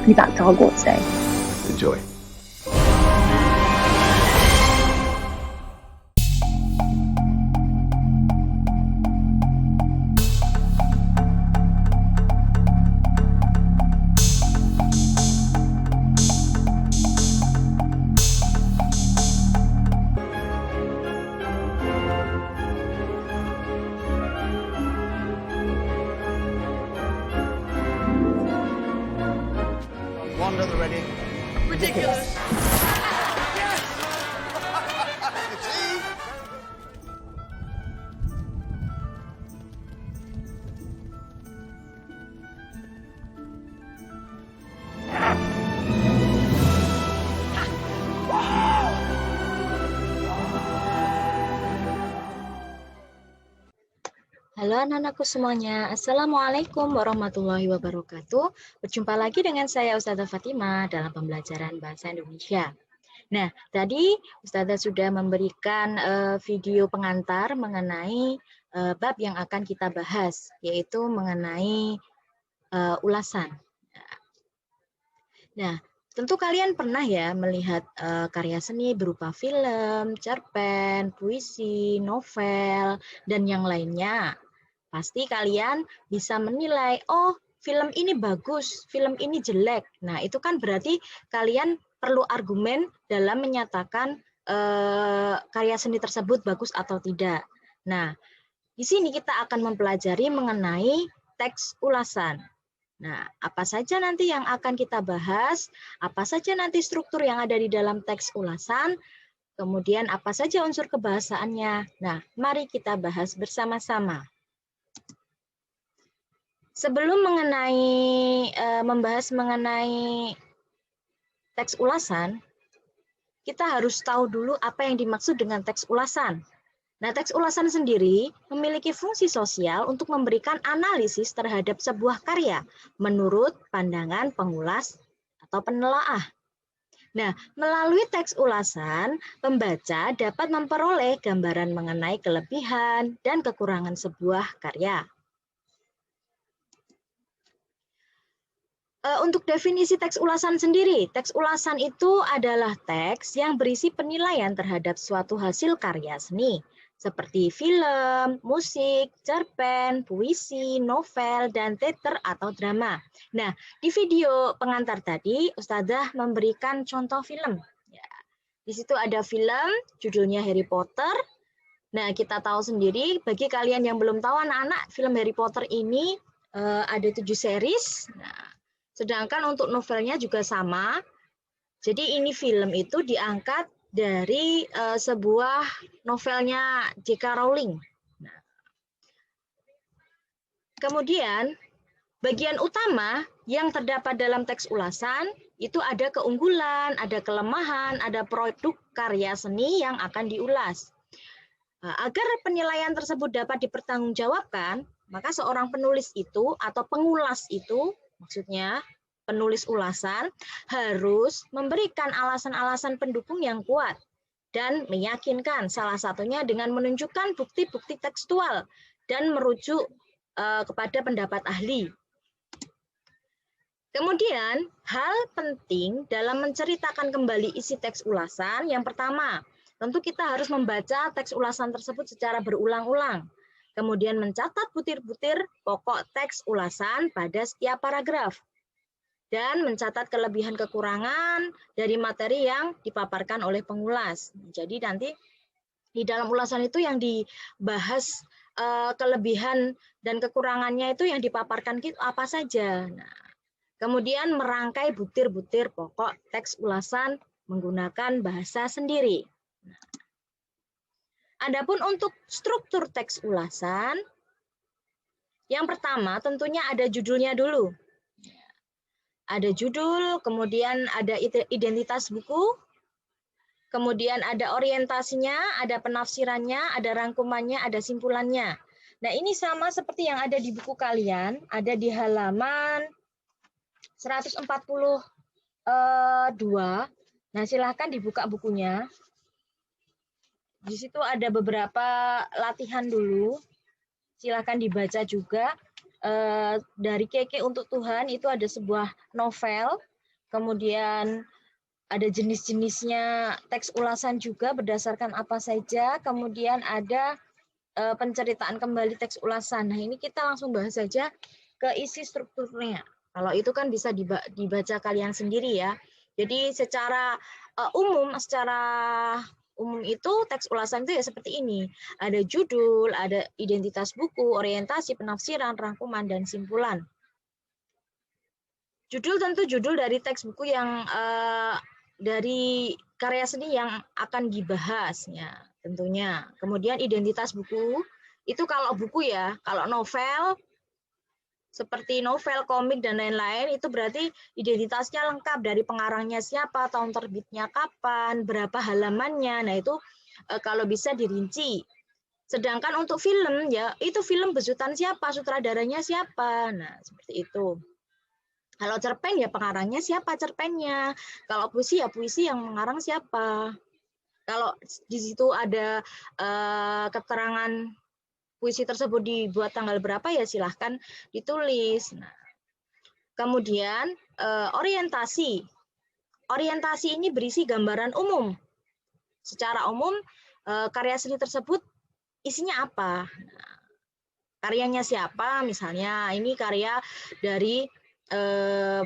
你打着果噻。Enjoy. Wanda the ready. Ridiculous. See? Halo anak-anakku semuanya, Assalamualaikum warahmatullahi wabarakatuh. Berjumpa lagi dengan saya Ustazah Fatimah dalam pembelajaran Bahasa Indonesia. Nah, tadi Ustazah sudah memberikan video pengantar mengenai bab yang akan kita bahas, yaitu mengenai ulasan. Nah, tentu kalian pernah ya melihat karya seni berupa film, cerpen, puisi, novel, dan yang lainnya. Pasti kalian bisa menilai, oh film ini bagus, film ini jelek. Nah, itu kan berarti kalian perlu argumen dalam menyatakan karya seni tersebut bagus atau tidak. Nah, di sini kita akan mempelajari mengenai teks ulasan. Nah, apa saja nanti yang akan kita bahas, apa saja nanti struktur yang ada di dalam teks ulasan, kemudian apa saja unsur kebahasaannya. Nah, mari kita bahas bersama-sama. Sebelum membahas mengenai teks ulasan, kita harus tahu dulu apa yang dimaksud dengan teks ulasan. Nah, teks ulasan sendiri memiliki fungsi sosial untuk memberikan analisis terhadap sebuah karya menurut pandangan pengulas atau penelaah. Nah, melalui teks ulasan, pembaca dapat memperoleh gambaran mengenai kelebihan dan kekurangan sebuah karya. Untuk definisi teks ulasan sendiri, teks ulasan itu adalah teks yang berisi penilaian terhadap suatu hasil karya seni, seperti film, musik, cerpen, puisi, novel, dan teater atau drama. Nah, di video pengantar tadi, Ustazah memberikan contoh film. Ya, di situ ada film, judulnya Harry Potter. Nah, kita tahu sendiri, bagi kalian yang belum tahu anak-anak, film Harry Potter ini ada 7 series. Nah, sedangkan untuk novelnya juga sama. Jadi ini film itu diangkat dari sebuah novelnya J.K. Rowling. Nah, kemudian bagian utama yang terdapat dalam teks ulasan itu ada keunggulan, ada kelemahan, ada produk karya seni yang akan diulas. Agar penilaian tersebut dapat dipertanggungjawabkan, maka seorang penulis itu atau pengulas itu, maksudnya penulis ulasan, harus memberikan alasan-alasan pendukung yang kuat dan meyakinkan, salah satunya dengan menunjukkan bukti-bukti tekstual dan merujuk kepada pendapat ahli. Kemudian, hal penting dalam menceritakan kembali isi teks ulasan, yang pertama, tentu kita harus membaca teks ulasan tersebut secara berulang-ulang. Kemudian mencatat butir-butir pokok teks ulasan pada setiap paragraf. Dan mencatat kelebihan kekurangan dari materi yang dipaparkan oleh pengulas. Jadi nanti di dalam ulasan itu yang dibahas kelebihan dan kekurangannya itu yang dipaparkan apa saja. Nah, kemudian merangkai butir-butir pokok teks ulasan menggunakan bahasa sendiri. Adapun untuk struktur teks ulasan, yang pertama tentunya ada judulnya dulu. Ada judul, kemudian ada identitas buku, kemudian ada orientasinya, ada penafsirannya, ada rangkumannya, ada simpulannya. Nah, ini sama seperti yang ada di buku kalian, ada di halaman 142. Nah, silahkan dibuka bukunya. Di situ ada beberapa latihan dulu. Silahkan dibaca juga. Dari Keke untuk Tuhan itu ada sebuah novel kemudian ada jenis-jenisnya, teks ulasan juga berdasarkan apa saja, kemudian ada penceritaan kembali teks ulasan. Nah, ini kita langsung bahas saja ke isi strukturnya. Kalau itu kan bisa dibaca kalian sendiri ya. Jadi secara umum itu teks ulasan itu ya seperti ini. Ada judul, ada identitas buku, orientasi, penafsiran, rangkuman, dan simpulan. Judul tentu judul dari teks buku yang dari karya seni yang akan dibahasnya tentunya. Kemudian identitas buku itu kalau buku ya, kalau novel seperti novel, komik dan lain-lain itu berarti identitasnya lengkap dari pengarangnya siapa, tahun terbitnya kapan, berapa halamannya. Nah, itu kalau bisa dirinci. Sedangkan untuk film ya, itu film besutan siapa, sutradaranya siapa. Nah, seperti itu. Kalau cerpen ya pengarangnya siapa cerpennya. Kalau puisi ya puisi yang mengarang siapa. Kalau di situ ada keterangan puisi tersebut dibuat tanggal berapa ya silahkan ditulis. Nah, kemudian orientasi. Orientasi ini berisi gambaran umum. Secara umum karya seni tersebut isinya apa. Nah, karyanya siapa misalnya ini karya dari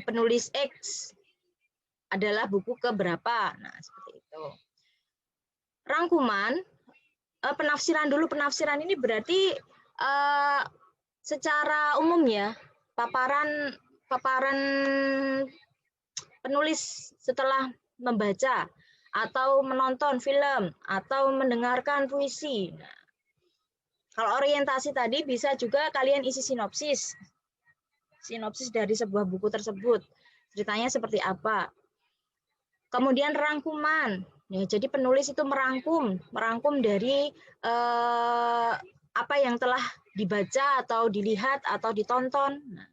penulis X adalah buku keberapa. Nah, seperti itu. Rangkuman, penafsiran dulu. Penafsiran ini berarti secara umum ya, paparan penulis setelah membaca atau menonton film atau mendengarkan puisi. Nah, kalau orientasi tadi bisa juga kalian isi sinopsis. Sinopsis dari sebuah buku tersebut. Ceritanya seperti apa. Kemudian rangkuman. Ya, jadi penulis itu merangkum dari apa yang telah dibaca atau dilihat atau ditonton. Nah,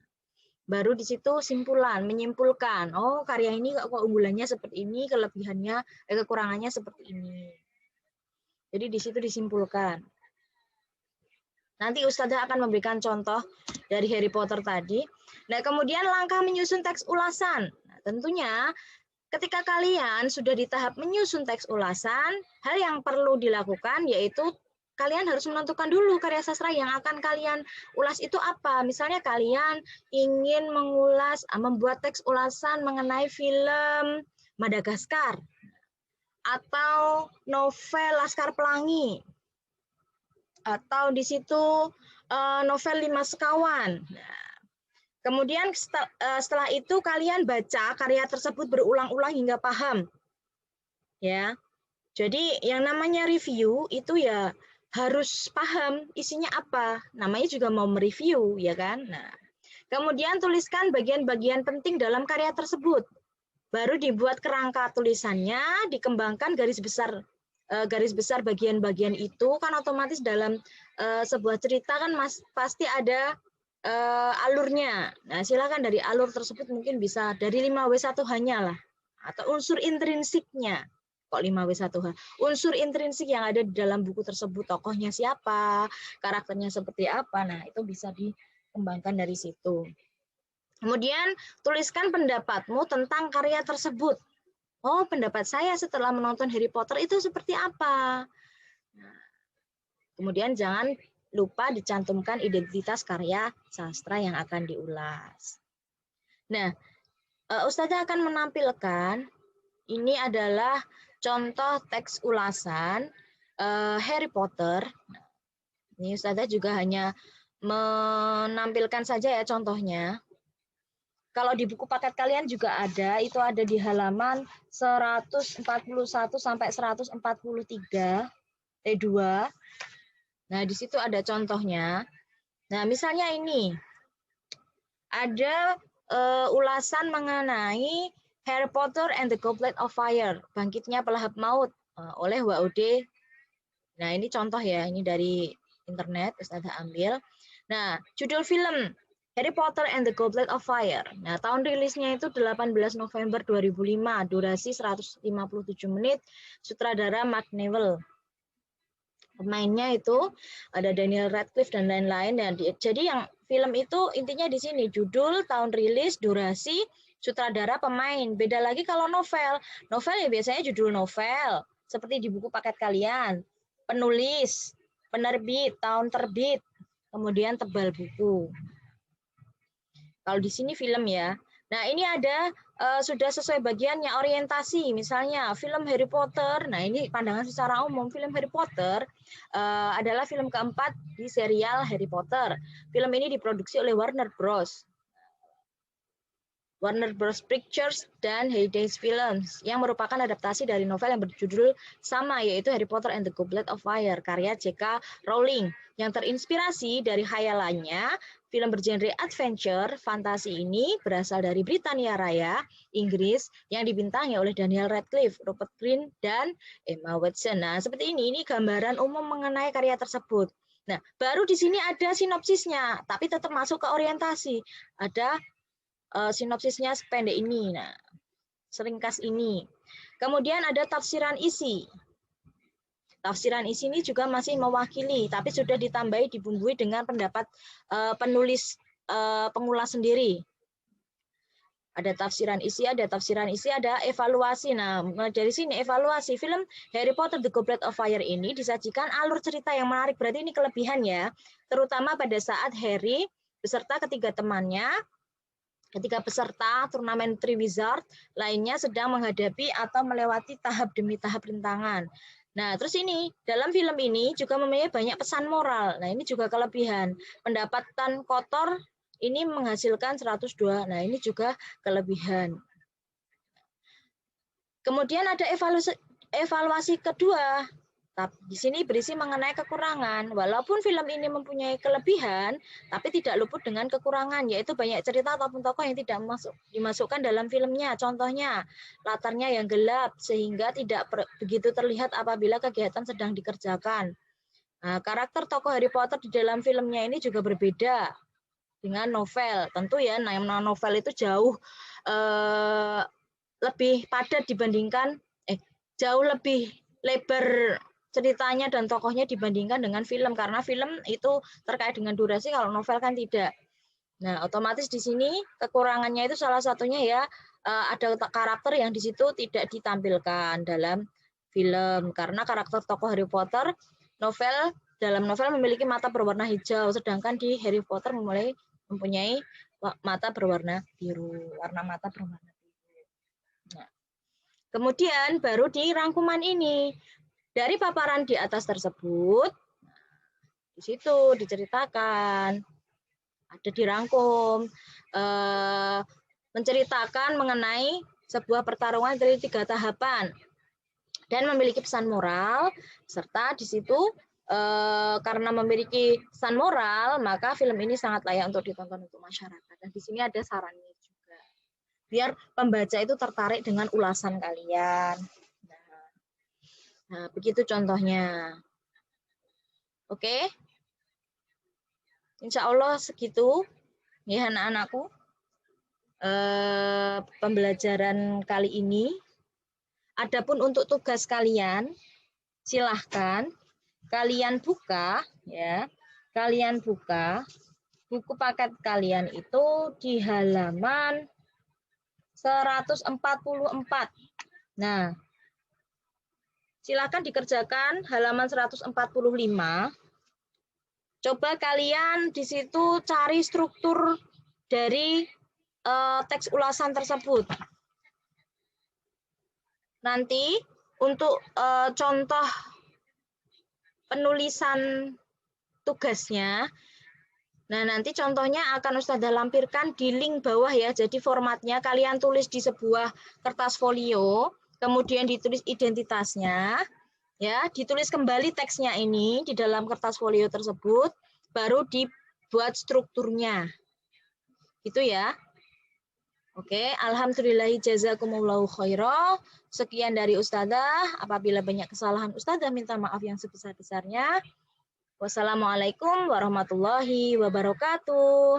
baru di situ simpulan, menyimpulkan. Oh, karya ini kok unggulannya seperti ini, kelebihannya, kekurangannya seperti ini. Jadi di situ disimpulkan. Nanti Ustazah akan memberikan contoh dari Harry Potter tadi. Nah, kemudian langkah menyusun teks ulasan. Nah, tentunya ketika kalian sudah di tahap menyusun teks ulasan, hal yang perlu dilakukan yaitu kalian harus menentukan dulu karya sastra yang akan kalian ulas itu apa. Misalnya kalian ingin membuat teks ulasan mengenai film Madagaskar atau novel Laskar Pelangi atau di situ novel Lima Sekawan. Nah, kemudian setelah itu kalian baca karya tersebut berulang-ulang hingga paham. Ya. Jadi yang namanya review itu ya harus paham isinya apa. Namanya juga mau mereview, ya kan? Nah, kemudian tuliskan bagian-bagian penting dalam karya tersebut. Baru dibuat kerangka tulisannya, dikembangkan garis besar bagian-bagian itu kan otomatis dalam sebuah cerita kan pasti ada alurnya. Nah, silakan dari alur tersebut mungkin bisa dari 5W1 hanya lah atau unsur intrinsiknya. Kok 5W1H? Unsur intrinsik yang ada di dalam buku tersebut, tokohnya siapa, karakternya seperti apa. Nah, itu bisa dikembangkan dari situ. Kemudian tuliskan pendapatmu tentang karya tersebut. Oh, pendapat saya setelah menonton Harry Potter itu seperti apa? Nah, kemudian jangan lupa dicantumkan identitas karya sastra yang akan diulas. Nah, Ustazah akan menampilkan ini adalah contoh teks ulasan Harry Potter. Nah, ini Ustazah juga hanya menampilkan saja ya contohnya. Kalau di buku paket kalian juga ada, itu ada di halaman 141 sampai 143 T2. Nah, di situ ada contohnya. Nah, misalnya ini ada ulasan mengenai Harry Potter and the Goblet of Fire, Bangkitnya Pelahap Maut oleh WOD. Nah, ini contoh ya, ini dari internet, Ustazah ambil. Nah, judul film Harry Potter and the Goblet of Fire. Nah, tahun rilisnya itu 18 November 2005, durasi 157 menit, sutradara Mark Neville. Pemainnya itu ada Daniel Radcliffe dan lain-lain. Jadi yang film itu intinya di sini, judul, tahun rilis, durasi, sutradara, pemain. Beda lagi kalau novel. Novel ya biasanya judul novel, seperti di buku paket kalian. Penulis, penerbit, tahun terbit, kemudian tebal buku. Kalau di sini film ya. Nah, ini ada sudah sesuai bagiannya orientasi. Misalnya film Harry Potter. Nah, ini pandangan secara umum film Harry Potter adalah film keempat di serial Harry Potter. Film ini diproduksi oleh Warner Bros. Warner Bros. Pictures dan Heyday Films yang merupakan adaptasi dari novel yang berjudul sama yaitu Harry Potter and the Goblet of Fire karya J.K. Rowling yang terinspirasi dari khayalannya. Film bergenre adventure fantasi ini berasal dari Britania Raya, Inggris yang dibintangi oleh Daniel Radcliffe, Rupert Grint dan Emma Watson. Nah, seperti ini gambaran umum mengenai karya tersebut. Nah, baru di sini ada sinopsisnya, tapi tetap masuk ke orientasi. Ada sinopsisnya sependek ini, nah seringkas ini. Kemudian ada tafsiran isi. Tafsiran isi ini juga masih mewakili, tapi sudah ditambahi dibumbui dengan pendapat penulis pengulas sendiri. Ada tafsiran isi, ada evaluasi. Nah, dari sini evaluasi film Harry Potter The Goblet of Fire ini disajikan alur cerita yang menarik. Berarti ini kelebihan ya, terutama pada saat Harry beserta ketiga temannya, ketika peserta turnamen Three Wizard lainnya sedang menghadapi atau melewati tahap demi tahap rintangan. Nah, terus ini, dalam film ini juga mempunyai banyak pesan moral. Nah, ini juga kelebihan. Pendapatan kotor ini menghasilkan 102. Nah, ini juga kelebihan. Kemudian ada evaluasi kedua. Di sini berisi mengenai kekurangan. Walaupun film ini mempunyai kelebihan, tapi tidak luput dengan kekurangan, yaitu banyak cerita ataupun tokoh yang tidak dimasukkan dalam filmnya. Contohnya, latarnya yang gelap, sehingga tidak begitu terlihat apabila kegiatan sedang dikerjakan. Nah, karakter tokoh Harry Potter di dalam filmnya ini juga berbeda dengan novel. Tentu ya, novel itu jauh lebih padat dibandingkan, jauh lebih lebar ceritanya dan tokohnya dibandingkan dengan film, karena film itu terkait dengan durasi, kalau novel kan tidak. Nah, otomatis di sini kekurangannya itu salah satunya ya ada karakter yang di situ tidak ditampilkan dalam film, karena karakter tokoh Harry Potter dalam novel memiliki mata berwarna hijau, sedangkan di Harry Potter mempunyai mata berwarna biru, warna mata berwarna biru. Nah, kemudian baru di rangkuman ini. Dari paparan di atas tersebut, di situ diceritakan, ada dirangkum, menceritakan mengenai sebuah pertarungan dari 3 tahapan dan memiliki pesan moral, serta di situ karena memiliki pesan moral, maka film ini sangat layak untuk ditonton untuk masyarakat. Dan di sini ada sarannya juga, biar pembaca itu tertarik dengan ulasan kalian. Nah, begitu contohnya. Oke. Insya Allah segitu ya anak-anakku. Pembelajaran kali ini. Adapun untuk tugas kalian, silahkan kalian buka ya. Kalian buka buku paket kalian itu di halaman 144. Nah, silakan dikerjakan halaman 145. Coba kalian di situ cari struktur dari teks ulasan tersebut. Nanti untuk contoh penulisan tugasnya, nah nanti contohnya akan Ustazah lampirkan di link bawah ya. Jadi formatnya kalian tulis di sebuah kertas folio, kemudian ditulis identitasnya, ya, ditulis kembali teksnya ini di dalam kertas folio tersebut, baru dibuat strukturnya. Gitu ya. Oke, alhamdulillahi jazakumullahu khairah. Sekian dari Ustazah. Apabila banyak kesalahan Ustazah minta maaf yang sebesar-besarnya. Wassalamualaikum warahmatullahi wabarakatuh.